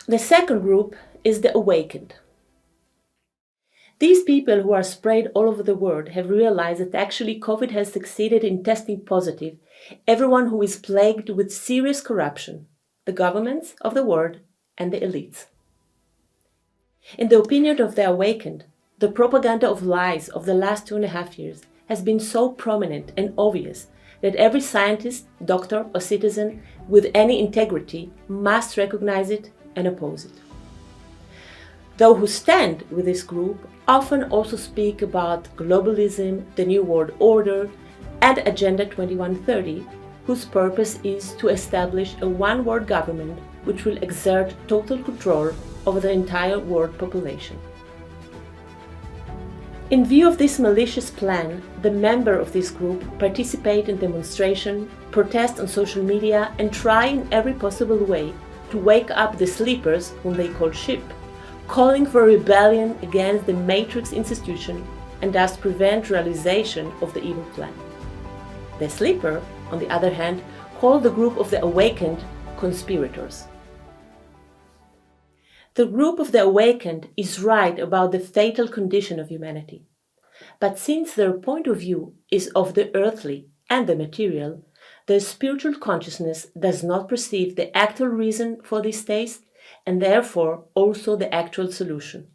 The second group is the awakened. These people who are spread all over the world have realized that actually COVID has succeeded in testing positive everyone who is plagued with serious corruption, the governments of the world and the elites. In the opinion of the awakened, the propaganda of lies of the last 2.5 years has been so prominent and obvious that every scientist, doctor, or citizen with any integrity must recognize it and oppose it. Those who stand with this group often also speak about globalism, the New World Order, and Agenda 2130, whose purpose is to establish a one-world government which will exert total control over the entire world population. In view of this malicious plan, the members of this group participate in demonstrations, protest on social media, and try in every possible way to wake up the sleepers, whom they call sheep, calling for a rebellion against the matrix institution and thus prevent realization of the evil plan. The sleeper, on the other hand, call the group of the awakened conspirators. The group of the awakened is right about the fatal condition of humanity. But since their point of view is of the earthly and the material, their spiritual consciousness does not perceive the actual reason for this state and therefore also the actual solution.